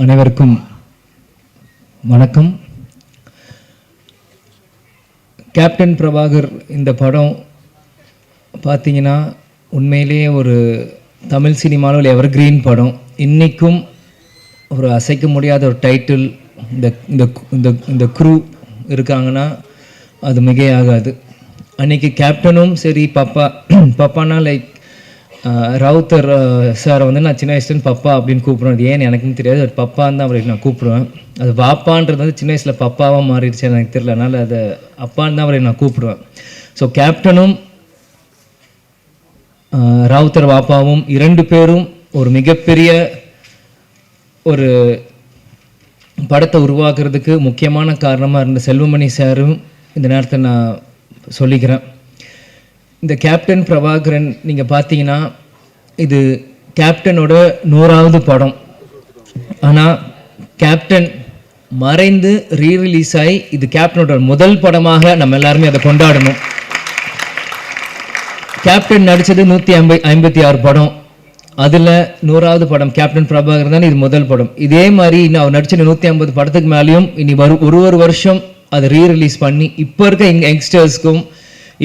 அனைவருக்கும் வணக்கம். கேப்டன் பிரபாகர் இந்த படம் பார்த்தீங்கன்னா உண்மையிலேயே ஒரு தமிழ் சினிமாவில் எவர் கிரீன் படம். இன்றைக்கும் ஒரு அசைக்க முடியாத ஒரு டைட்டில். இந்த க்ரூ இருக்காங்கன்னா அது மிகையாகாது. அன்றைக்கி கேப்டனும் சரி பப்பானா லைக் ராவுத்தர் சாரை வந்து நான் சின்ன வயசுலேருந்து பப்பா அப்படின்னு கூப்பிடுவேன். அது ஏன்னு எனக்குன்னு தெரியாது. அது பப்பான்னு தான் அவரை நான் கூப்பிடுவேன். அது பாப்பான்றது வந்து சின்ன வயசில் பப்பாவாக மாறிடுச்சு எனக்கு தெரியல. அதனால் அதை அப்பான்னு தான் அவரை நான் கூப்பிடுவேன். ஸோ கேப்டனும் ராவுத்தர் பாப்பாவும் இரண்டு பேரும் ஒரு மிகப்பெரிய ஒரு படத்தை உருவாக்குறதுக்கு முக்கியமான காரணமாக இருந்த செல்வமணி சாரும் இந்த நேரத்தை நான் சொல்லிக்கிறேன். இந்த கேப்டன் பிரபாகரன் நீங்கள் பார்த்தீங்கன்னா இது கேப்டனோட 100வது படம். ஆனால் கேப்டன் மறைந்து ரீரிலீஸ் ஆகி இது கேப்டனோட முதல் படமாக நம்ம எல்லாருமே அதை கொண்டாடணும். கேப்டன் நடித்தது 156 படம். அதில் 100வது படம் கேப்டன் பிரபாகரன் தான் இது முதல் படம். இதே மாதிரி இன்னும் அவர் நடிச்ச 150 படத்துக்கு மேலேயும் இனி ஒரு வருஷம் அதை ரீரிலீஸ் பண்ணி இப்போ இருக்க யங்ஸ்டர்ஸ்க்கும்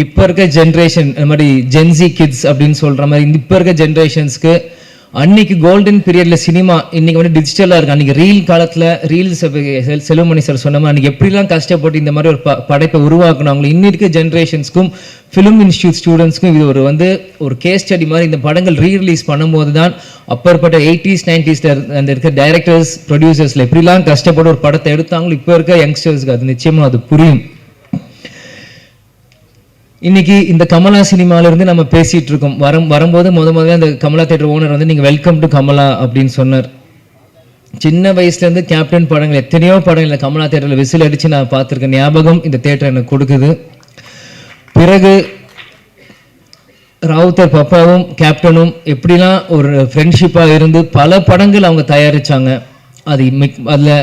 இப்போ இருக்க ஜென்ரேஷன் இந்த மாதிரி ஜென்சி கிட்ஸ் அப்படின்னு சொல்கிற மாதிரி இப்போ இருக்க ஜென்ரேஷன்ஸ்க்கு அன்னைக்கு கோல்டன் பீரியடில் சினிமா இன்றைக்கி வந்து டிஜிட்டலாக இருக்குது. அன்றைக்கி ரீல் காலத்தில் ரீல்ஸ் செல்வமணி சார் சொன்ன மாதிரி அன்றைக்கி எப்படிலாம் கஷ்டப்பட்டு இந்த மாதிரி ஒரு படைப்பை உருவாக்கணும் இன்னி இருக்க ஜென்ரேஷன்ஸ்க்கும் ஃபிலிம் இன்ஸ்டியூட் ஸ்டூடெண்ட்ஸ்க்கும் இது ஒரு கேஸ் ஸ்டடி மாதிரி இந்த படங்கள் ரீரிலீஸ் பண்ணும்போது தான் அப்பற்பட்ட 80s 90s அந்த இருக்க டைரக்டர்ஸ் ப்ரொடியூசர்ஸில் எப்படிலாம் கஷ்டப்பட்டு ஒரு படத்தை எடுத்தாங்களோ இப்போ இருக்க யங்ஸ்டர்ஸ்க்கு அது நிச்சயமாக அது புரியும். இன்னைக்கு இந்த கமலா சினிமாவிலிருந்து நம்ம பேசிட்டு இருக்கோம். வரும்போது முதல்ல அந்த கமலா தேட்டர் ஓனர் வந்து நீங்கள் வெல்கம் டு கமலா அப்படின்னு சொன்னார். சின்ன வயசுலேருந்து கேப்டன் படங்கள் எத்தனையோ படங்கள் கமலா தேட்டரில் விசில் அடித்து நான் பார்த்துருக்கேன். ஞாபகம் இந்த தேட்டர் எனக்கு கொடுக்குது. பிறகு ராவுத்தர் பப்பாவும் கேப்டனும் எப்படிலாம் ஒரு ஃப்ரெண்ட்ஷிப்பாக இருந்து பல படங்கள் அவங்க தயாரித்தாங்க. அதில்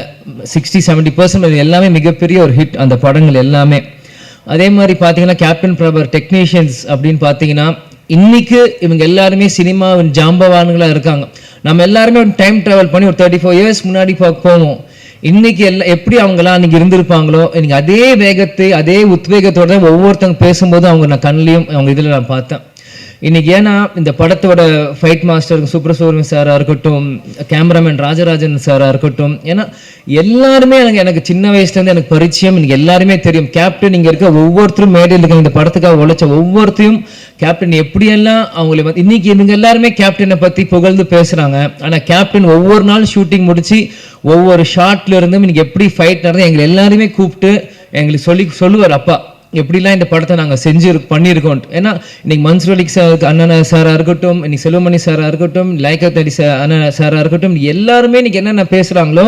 60-70% அது எல்லாமே மிகப்பெரிய ஒரு ஹிட் அந்த படங்கள் எல்லாமே. அதே மாதிரி பார்த்தீங்கன்னா கேப்டன் பிரபாகர் டெக்னீஷியன்ஸ் அப்படின்னு பார்த்தீங்கன்னா இன்னைக்கு இவங்க எல்லாருமே சினிமாவின் ஜாம்பவான்களாக இருக்காங்க. நம்ம எல்லாருமே ஒரு டைம் ட்ராவல் பண்ணி ஒரு 34 இயர்ஸ் முன்னாடி போவோம். இன்னைக்கு எப்படி அவங்களாம் அன்றைக்கி இருந்திருப்பாங்களோ இன்னைக்கு அதே வேகத்தை அதே உத்வேகத்தோட ஒவ்வொருத்தவங்க பேசும்போது அவங்க நான் கண்ணிலையும் அவங்க இதில் நான் பார்த்தேன். இன்னைக்கு ஏன்னா இந்த படத்தோட ஃபைட் மாஸ்டர் சுப்ரசூரன் சாராக இருக்கட்டும், கேமராமேன் ராஜராஜன் சாராக இருக்கட்டும், ஏன்னா எல்லாருமே எனக்கு சின்ன வயசுலேருந்து எனக்கு பரிச்சயம். இன்னைக்கு எல்லாருமே தெரியும். கேப்டன் இங்கே இருக்க ஒவ்வொருத்தரும் மேடையில் இருக்க இந்த படத்துக்காக உழைச்ச ஒவ்வொருத்தையும் கேப்டன் எப்படியெல்லாம் அவங்களை இன்னைக்கு இவங்க எல்லாருமே கேப்டனை பற்றி புகழ்ந்து பேசுகிறாங்க. ஆனால் கேப்டன் ஒவ்வொரு நாள் ஷூட்டிங் முடிச்சு ஒவ்வொரு ஷார்ட்ல இருந்தும் இன்னைக்கு எப்படி ஃபைட் நடந்து எங்களை எல்லாருமே கூப்பிட்டு எங்களுக்கு சொல்லுவார் அப்பா எப்படிலாம் இந்த படத்தை நாங்கள் பண்ணியிருக்கோம். ஏன்னா இன்னைக்கு மன்சூர் அலி சார் அண்ணன் சாராக இருக்கட்டும், இன்னைக்கு செல்வமணி சாராக இருக்கட்டும், லைக்கத் அலி அண்ணன் சாராக இருக்கட்டும், எல்லாருமே இன்னைக்கு என்னென்ன பேசுகிறாங்களோ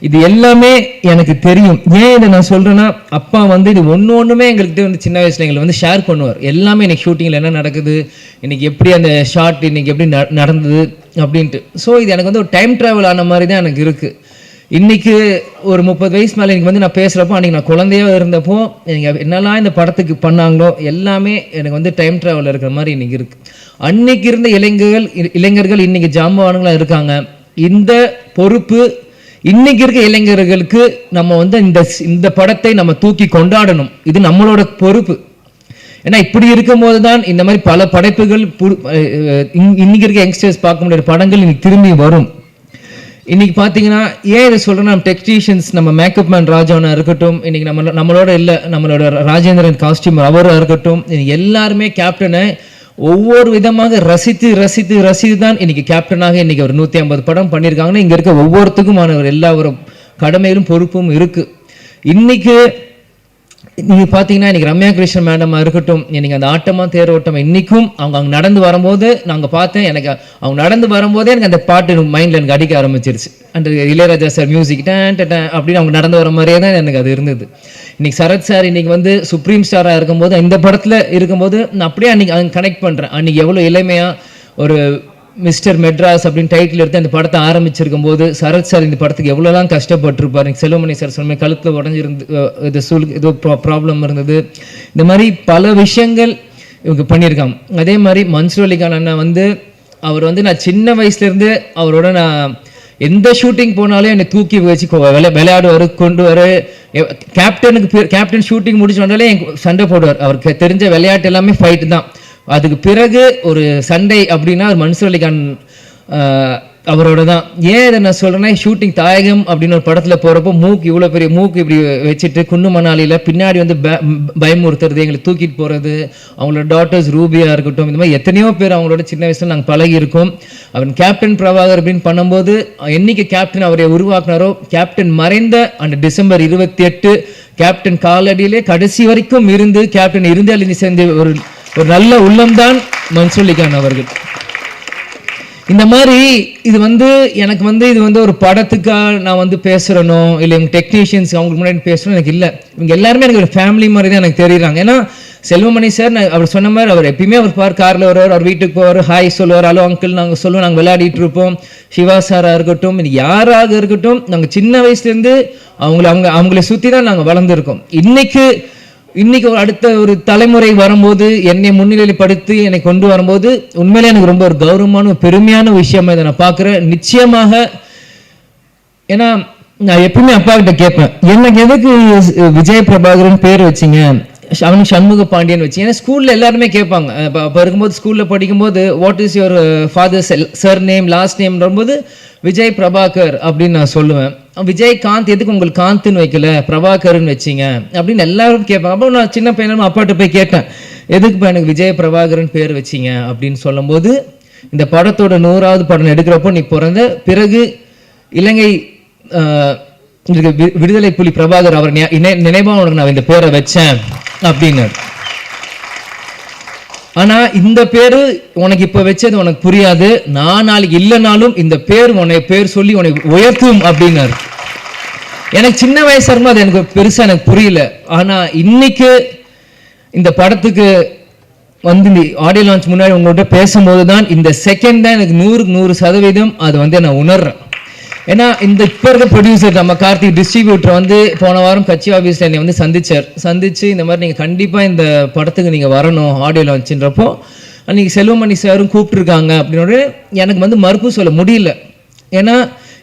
இது எல்லாமே எனக்கு தெரியும். ஏன் இதை நான் சொல்கிறேன்னா அப்பா வந்து இது ஒன்றுமே எங்கள்கிட்ட வந்து சின்ன வயசில் எங்களை வந்து ஷேர் பண்ணுவார். எல்லாமே இன்னைக்கு ஷூட்டிங்கில் என்ன நடக்குது, இன்னைக்கு எப்படி அந்த ஷார்ட் இன்னைக்கு எப்படி நடந்தது அப்படின்ட்டு. ஸோ இது எனக்கு வந்து ஒரு டைம் ட்ராவல் ஆன மாதிரி தான் எனக்கு இருக்குது. இன்றைக்கி ஒரு 30 வயசு மேலே எனக்கு வந்து நான் பேசுகிறப்போ அன்றைக்கி நான் குழந்தையாக இருந்தப்போ எனக்கு என்னெல்லாம் இந்த படத்துக்கு பண்ணாங்களோ எல்லாமே எனக்கு வந்து டைம் ட்ராவல் இருக்கிற மாதிரி இன்றைக்கி இருக்குது. அன்றைக்கி இருந்த இளைஞர்கள் இன்றைக்கி ஜாம்பவான்களாக இருக்காங்க. இந்த பொறுப்பு இன்றைக்கி இருக்க இளைஞர்களுக்கு நம்ம வந்து இந்த படத்தை நம்ம தூக்கி கொண்டாடணும். இது நம்மளோட பொறுப்பு. ஏன்னா இப்படி இருக்கும்போது தான் இந்த மாதிரி பல படைப்புகள் இன்னைக்கு இருக்க யங்ஸ்டர்ஸ் பார்க்க முடியாத படங்கள் இன்னைக்கு திரும்பி வரும். இன்னைக்கு பார்த்தீங்கன்னா ஏன் இதை சொல்கிறேன்னா நம்ம டெக்னீஷியன்ஸ் நம்ம மேக்கப் மேன் ராஜாவனாக இருக்கட்டும், இன்னைக்கு நம்மளோட இல்லை நம்மளோட ராஜேந்திரன் காஸ்டியூம் அவராக இருக்கட்டும், இன்னைக்கு எல்லாருமே கேப்டனை ஒவ்வொரு விதமாக ரசித்து தான் இன்னைக்கு கேப்டனாக இன்னைக்கு ஒரு 150 படம் பண்ணியிருக்காங்கன்னா இங்கே இருக்க ஒவ்வொருத்துக்குமான எல்லா ஒரு கடமையிலும் பொறுப்பும் இருக்குது. இன்னைக்கு நீங்கள் பார்த்தீங்கன்னா இன்றைக்கி ரம்யா கிருஷ்ணன் மேடமாக இருக்கட்டும், எனக்கு அந்த ஆட்டமாக தேரோட்டம் இன்றைக்கும் அவங்க நடந்து வரும்போது நாங்கள் பார்த்தேன். எனக்கு அவங்க நடந்து வரும்போதே எனக்கு அந்த பாட்டு மைண்டில் எனக்கு அடிக்க ஆரம்பிச்சிருச்சு. அந்த இளையராஜா சார் மியூசிக் அப்படின்னு அவங்க நடந்து வர மாதிரியே தான் எனக்கு அது இருந்தது. இன்றைக்கி சரத் சார் இன்றைக்கி வந்து சுப்ரீம் ஸ்டாராக இருக்கும்போது இந்த படத்தில் இருக்கும்போது நான் அப்படியே அன்றைக்கி கனெக்ட் பண்ணுறேன். அன்றைக்கி எவ்வளோ இளமையாக ஒரு மிஸ்டர் மெட்ராஸ் அப்படின்னு டைட்டில் எடுத்து அந்த படத்தை ஆரம்பிச்சிருக்கும் போது சரத் சார் இந்த படத்துக்கு எவ்வளோலாம் கஷ்டப்பட்டிருப்பார். செல்வமணி சார் சொன்ன கழுத்தில் உடஞ்சிருந்து ஏதோ ப்ராப்ளம் இருந்தது. இந்த மாதிரி பல விஷயங்கள் இவங்க பண்ணியிருக்காங்க. அதே மாதிரி மன்சூர் அலிகான் அண்ணா வந்து அவர் வந்து நான் சின்ன வயசுலேருந்து அவரோட நான் எந்த ஷூட்டிங் போனாலும் என்னை தூக்கி வச்சு விளையாடுவார், கொண்டு வர. கேப்டன் ஷூட்டிங் முடிச்சு வந்தாலே சண்டை போடுவார். அவருக்கு தெரிஞ்ச விளையாட்டு எல்லாமே ஃபைட்டு தான். அதுக்கு பிறகு ஒரு சண்டை அப்படின்னா ஒரு மன்சூர் அலிகான் அவரோட தான். ஏன் இதை நான் சொல்கிறேன்னா, ஷூட்டிங் தாயகம் அப்படின்னு ஒரு படத்தில் போகிறப்போ இவ்வளோ பெரிய மூக்கு இப்படி வச்சுட்டு குண்டு மணாலியில் பின்னாடி வந்து பயமுறுத்துறது, எங்களை தூக்கிட்டு போகிறது, அவங்களோட டாட்டர்ஸ் ரூபியாக இருக்கட்டும், இந்த மாதிரி எத்தனையோ பேர் அவங்களோட சின்ன வயசில் நாங்கள் பழகி இருக்கோம். அவன் கேப்டன் பிரபாகர் அப்படின்னு பண்ணும்போது என்னைக்கு கேப்டன் அவரை உருவாக்குனாரோ, கேப்டன் மறைந்த அந்த டிசம்பர் 28 கேப்டன் காலடியிலே கடைசி வரைக்கும் இருந்து கேப்டன் இருந்து சேர்ந்த ஒரு நல்ல உள்ளம்தான் மன்சூர் அலிகான் அவர்கள். இந்த மாதிரி இது வந்து எனக்கு வந்து இது வந்து ஒரு படத்துக்காக நான் வந்து பேசுகிறனோ இல்லை எங்கள் டெக்னீஷியன்ஸ் அவங்களுக்கு முன்னாடி பேசுகிறோம் எனக்கு இல்லை. இவங்க எல்லாருமே எனக்கு ஒரு ஃபேமிலி மாதிரி தான் எனக்கு தெரியுறாங்க. ஏன்னா செல்வமணி சார் அவர் சொன்ன மாதிரி அவர் எப்பயுமே அவர் காரில் வருவார், அவர் வீட்டுக்கு போவார், ஹாய் சொல்லுவார், ஹலோ அங்கிள் நாங்கள் சொல்லுவோம், நாங்கள் விளையாடிட்டு இருப்போம். சிவா சாராக இருக்கட்டும், இது யாராக இருக்கட்டும், நாங்கள் சின்ன வயசுலேருந்து அவங்கள சுற்றி தான் நாங்கள் வளர்ந்துருக்கோம். இன்னைக்கு ஒரு அடுத்த ஒரு தலைமுறை வரும்போது என்னை முன்னிலைப்படுத்தி என்னை கொண்டு வரும்போது உண்மையிலே எனக்கு ரொம்ப ஒரு கௌரவமான ஒரு பெருமையான விஷயமா இதை நான் பார்க்குறேன். நிச்சயமாக ஏன்னா நான் எப்பவுமே அப்பா கிட்ட கேட்பேன், எனக்கு எதுக்கு விஜய் பிரபாகரன் பேர் வச்சிங்க, அவனுக்கு சண்முக பாண்டியன் வச்சு. ஏன்னா ஸ்கூலில் எல்லாருமே கேட்பாங்க. இப்போ இருக்கும்போது ஸ்கூலில் படிக்கும்போது what is your father's sir name last name வரும்போது விஜய் பிரபாகர் அப்படின்னு நான் சொல்லுவேன். விஜய் காந்த் எதுக்கு உங்களுக்கு காந்த்னு வைக்கல பிரபாகர்னு வச்சிங்க அப்படின்னு எல்லாரும் கேட்பாங்க. அப்போ நான் சின்ன பையனும் அப்பாட்ட போய் கேட்டேன், எதுக்குப்பா எனக்கு விஜய் பிரபாகரன் பேர் வச்சிங்க அப்படின்னு சொல்லும்போது, இந்த படத்தோட 100வது படம் எடுக்கிறப்போ நீ பிறந்த பிறகு இலங்கை விடுதலை புலி பிரபாகர் அவர் நினைவாக உனக்கு நான் இந்த பேரை வச்சேன் அப்படின்னாரு. ஆனா இந்த பேரு உனக்கு இப்ப வச்சது உனக்கு புரியாது, நான் நாளைக்கு இல்லைனாலும் இந்த பேர் உன்னை பேர் சொல்லி உனக்கு உயர்த்தும் அப்படின்னாரு. எனக்கு சின்ன வயசா இருக்கும் அது எனக்கு பெருசா எனக்கு புரியல. ஆனா இன்னைக்கு இந்த படத்துக்கு வந்து இந்த ஆடியோ லான்ச் முன்னாடி உங்கள்கிட்ட பேசும்போது தான் இந்த செகண்ட் தான் எனக்கு 100% அது வந்து நான் உணர்றேன். ஏன்னா இந்த இப்போ இருக்க ப்ரொடியூசர் நம்ம கார்த்திக் டிஸ்ட்ரிபியூட்டர் வந்து போன வாரம் கட்சி ஆஃபீஸில் என்னை வந்து சந்திச்சு இந்த மாதிரி நீங்கள் கண்டிப்பாக இந்த படத்துக்கு நீங்கள் வரணும் ஆடியோ லான்ச்சுன்றப்போ அன்றைக்கி செல்வமணி சாரும் கூப்பிட்டுருக்காங்க அப்படின்னோட எனக்கு வந்து மறுப்பு சொல்ல முடியல. ஏன்னா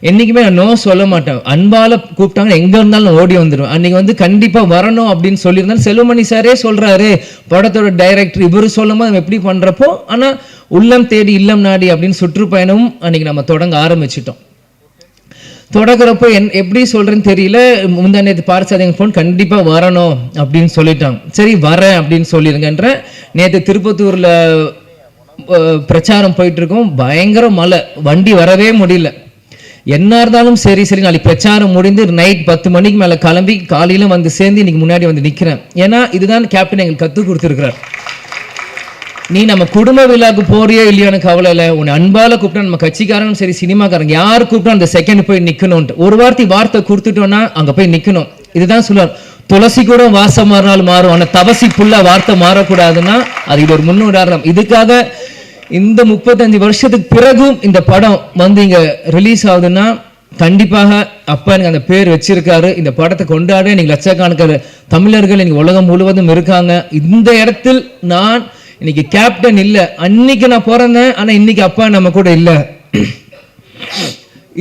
என்றைக்குமே நான் நோ சொல்ல மாட்டேன். அன்பால் கூப்பிட்டாங்க எங்கே இருந்தாலும் நான் ஓடி வந்துடுவேன். அன்றைக்கி வந்து கண்டிப்பாக வரணும் அப்படின்னு சொல்லியிருந்தாலும் செல்வமணி சாரே சொல்கிறாரு, படத்தோட டைரக்டர் இவர் சொல்லும் போது நம்ம எப்படி பண்ணுறப்போ, ஆனால் உள்ளம் தேடி இல்லம் நாடி அப்படின்னு சுற்றுப்பயணமும் அன்றைக்கி நம்ம தொடங்க ஆரம்பிச்சிட்டோம். தொடக்கிறப்போ எப்படி சொல்கிறேன்னு தெரியல. முந்தா நேற்று பார்த்து ஃபோன் கண்டிப்பாக வரணும் அப்படின்னு சொல்லிட்டாங்க. சரி வரேன் அப்படின்னு சொல்லிடுங்கன்ற. நேற்று திருப்பத்தூரில் பிரச்சாரம் போயிட்டுருக்கோம், பயங்கர மழை, வண்டி வரவே முடியல. என்ன இருந்தாலும் சரி நாளைக்கு பிரச்சாரம் முடிந்து நைட் 10 மணிக்கு மேலே கிளம்பி காலையில் வந்து சேர்ந்து இன்னைக்கு முன்னாடி வந்து நிற்கிறேன். ஏன்னா இதுதான் கேப்டன் எங்களுக்கு கற்றுக் கொடுத்துருக்கிறார். நீ நம்ம குடும்ப விழாக்கு போறியோ இல்லையோன்னு கவலை இல்லை, உன்னை அன்பால கூப்பிட்டா நம்ம கட்சிக்காரனும் சரி சினிமாக்காரங்க யார் கூப்பிட்டா அந்த செகண்ட் போய் நிற்கணும்ட்டு ஒரு வார்த்தை கொடுத்துட்டோன்னா அங்கே போய் நிற்கணும். இதுதான் சொல்லுவார், துளசி கூட வாசம் மாறினாலும் மாறும், ஆனால் தவசி புல்லா வார்த்தை மாறக்கூடாதுன்னா அது இது ஒரு முன்னுதாரணம். இதுக்காக இந்த 35 வருஷத்துக்கு பிறகும் இந்த படம் வந்து இங்கே ரிலீஸ் ஆகுதுன்னா கண்டிப்பாக அப்பா எனக்கு அந்த பேர் வச்சிருக்காரு. இந்த படத்தை கொண்டாட இன்னைக்கு லட்சக்கணக்கான தமிழர்கள் இன்னைக்கு உலகம் முழுவதும் இருக்காங்க. இந்த இடத்தில் நான் இன்னைக்கு கேப்டன் இல்லை, அன்னைக்கு நான் பிறந்தேன், ஆனால் இன்னைக்கு அப்பா நம்ம கூட இல்லை.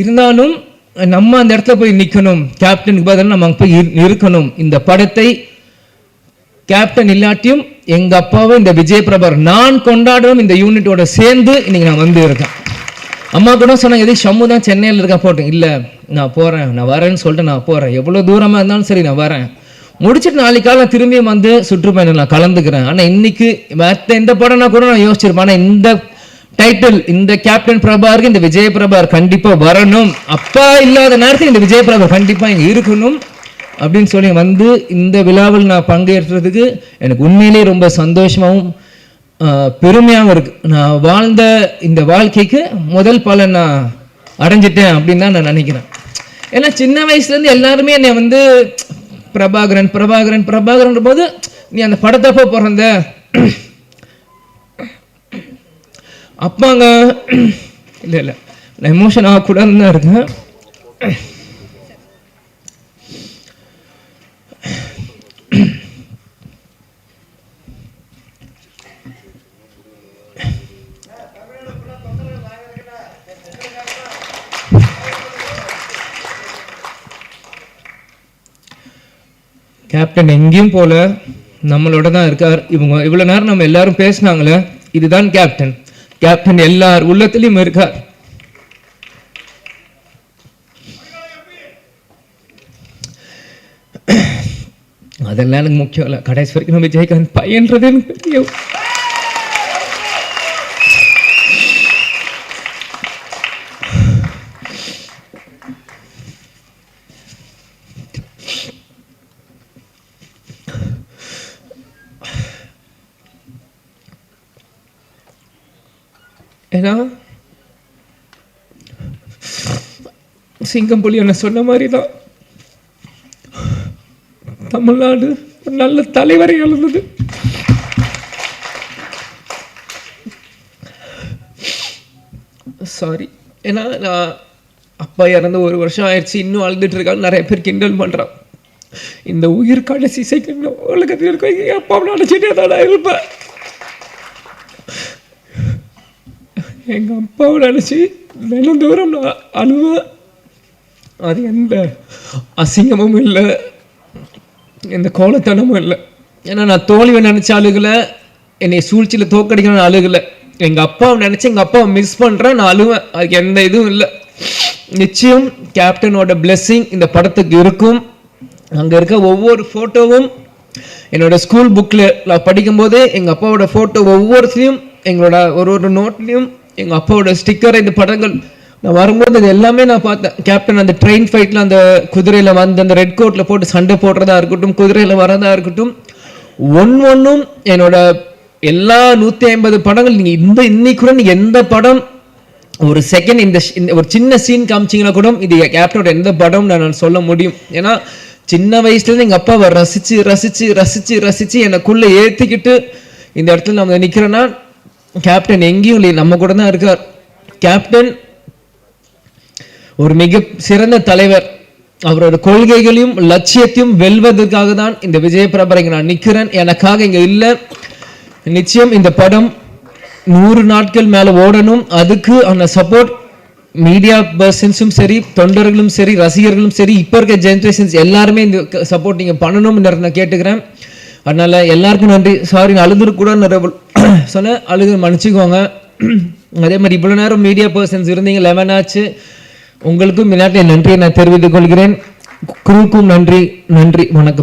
இருந்தாலும் நம்ம அந்த இடத்துல போய் நிற்கணும், கேப்டனுக்கு பதில் நம்ம போய் இருக்கணும். இந்த படத்தை கேப்டன் இல்லாட்டியும் எங்க அப்பாவும் இந்த விஜய் பிரபாகர் நான் கொண்டாடணும் இந்த யூனிட்டோட சேர்ந்து இன்னைக்கு நான் வந்து இருக்கேன். அம்மா கூட சொன்னாங்க, எதுக்கு ஷம்மு தான் சென்னையில் இருக்கா போட்டேன். இல்லை நான் போகிறேன், நான் வரேன்னு சொல்லிட்டு நான் போகிறேன், எவ்வளோ தூரமாக இருந்தாலும் சரி நான் வரேன், முடிச்சுட்டு நாளைக்கு காலம் திரும்பியும் வந்து சுற்றுப்பயணம் நான் கலந்துக்கிறேன். ஆனால் இன்னைக்கு மற்ற எந்த படம்னா கூட நான் யோசிச்சிருப்பேன். ஆனால் இந்த டைட்டில், இந்த கேப்டன் பிரபாகருக்கு இந்த விஜய் பிரபாகர் கண்டிப்பாக வரணும், அப்பா இல்லாத நேரத்தில் இந்த விஜய் பிரபாகர் கண்டிப்பாக இங்கே இருக்கணும் அப்படின்னு சொல்லி வந்து இந்த விழாவில் நான் பங்கேற்றதுக்கு எனக்கு உண்மையிலேயே ரொம்ப சந்தோஷமாகவும் பெருமையாகவும் இருக்கு. நான் வாழ்ந்த இந்த வாழ்க்கைக்கு முதல் பலன் நான் அடைஞ்சிட்டேன் அப்படின்னு தான் நான் நினைக்கிறேன். ஏன்னா சின்ன வயசுலேருந்து எல்லாருமே என்னை வந்து பிரபாகரன் பிரபாகரன் பிரபாகரன் போது நீ அந்த படத்தப்போ பிறந்த அப்பாங்க இல்லை நான் எமோஷன் ஆகக்கூடாதுன்னு தான் இருக்கேன். கேப்டன் எங்கேயும் போல, நம்மளோட தான் இருக்கார். இவங்க இவ்வளோ நேரம் நம்ம எல்லாரும் பேசினாங்களே, இதுதான் கேப்டன். கேப்டன் எல்லார் உள்ளத்திலையும் இருக்கார். அதெல்லாம் எனக்கு முக்கியம் இல்லை. கடைசி வரைக்கும் நம்ம விஜயகாந்த் பையன்றது எனக்கு தெரியும். ஏன்னா சிங்கம் புலி என்ன சொன்ன மாதிரி தான் தமிழ்நாடு நல்ல தலைவரை எழுந்தது. சாரி, ஏன்னா நான் அப்பா இறந்து 1 வருஷம் ஆயிடுச்சு, இன்னும் அழுதுட்டு இருக்காங்க. நிறைய பேர் கிண்டல் பண்றான். இந்த உயிர் கடைசி செகண்ட் உலகத்தில் இருக்க எங்கள் அப்பாவை நினைச்சிட்டே தான் இருப்பேன். எங்கள் அப்பாவை நினச்சி தினம் தூரம் நான் அழுவேன். அது எந்த அசிங்கமும் இல்லை, எந்த கோலத்தனமும் இல்லை. ஏன்னா நான் தோல்வியை நினச்ச அழுகலை, என்னை சூழ்ச்சியில் தோக்கடிக்கணும்னு அழுகலை. எங்கள் அப்பாவை நினச்சி எங்கள் அப்பாவை மிஸ் பண்ணுறேன், நான் அழுவேன். அதுக்கு எந்த இதுவும் இல்லை. நிச்சயம் கேப்டனோட பிளெஸ்ஸிங் இந்த படத்துக்கு இருக்கும். அங்கே இருக்க ஒவ்வொரு ஃபோட்டோவும் என்னோட ஸ்கூல் புக்கில் நான் படிக்கும்போதே எங்கள் அப்பாவோட ஃபோட்டோ ஒவ்வொருத்தையும் எங்களோட ஒரு நோட்லேயும் எங்கள் அப்பாவோட ஸ்டிக்கர், இந்த படங்கள் நான் வரும்போது அது எல்லாமே நான் பார்த்தேன். கேப்டன் அந்த ட்ரெயின் ஃபைட்டில் அந்த குதிரையில் வந்து அந்த ரெட் கோட்டில் போட்டு சண்டை போடுறதா இருக்கட்டும், குதிரையில் வரதா இருக்கட்டும், ஒன்றும் என்னோட எல்லா 150 படங்கள் நீங்கள் இன்னைக்கு கூட எந்த படம் ஒரு செகண்ட் இந்த ஒரு சின்ன சீன் காமிச்சிங்கன்னா கூட இது கேப்டனோட எந்த படம் நான் சொல்ல முடியும். ஏன்னா சின்ன வயசுலேருந்து எங்கள் அப்பாவை ரசித்து ரசித்து ரசித்து ரசித்து எனக்குள்ளே ஏற்றிக்கிட்டு இந்த இடத்துல நம்ம நிற்கிறேன்னா கேப்டன் எங்கேயும் இல்லை, நம்ம கூட தான் இருக்கார். கேப்டன் ஒரு மிக சிறந்த தலைவர். அவரோட கொள்கைகளையும் லட்சியத்தையும் வெல்வதற்காக தான் இந்த விஜய பிரபரை நான் நிற்கிறேன், எனக்காக இங்கே இல்லை. நிச்சயம் இந்த படம் 100 நாட்கள் மேலே ஓடணும். அதுக்கு அந்த சப்போர்ட் மீடியா பர்சன்ஸும் சரி, தொண்டர்களும் சரி, ரசிகர்களும் சரி, இப்போ இருக்க ஜென்ரேஷன்ஸ் எல்லாருமே இந்த சப்போர்ட் நீங்கள் பண்ணணும்னு நான் கேட்டுக்கிறேன். அதனால எல்லாருக்கும் நன்றி. சாரி, நான் அழுதுட்டு கூட சொன்னேன், அழுது மன்னிச்சுக்கோங்க. அதே மாதிரி இவ்வளோ நேரம் மீடியா பர்சன்ஸ் இருந்தீங்க, 11 ஆச்சு. உங்களுக்கும் முன்னாடி நன்றியை நான் தெரிவித்துக் கொள்கிறேன். குருவுக்கும் நன்றி. நன்றி, வணக்கம்.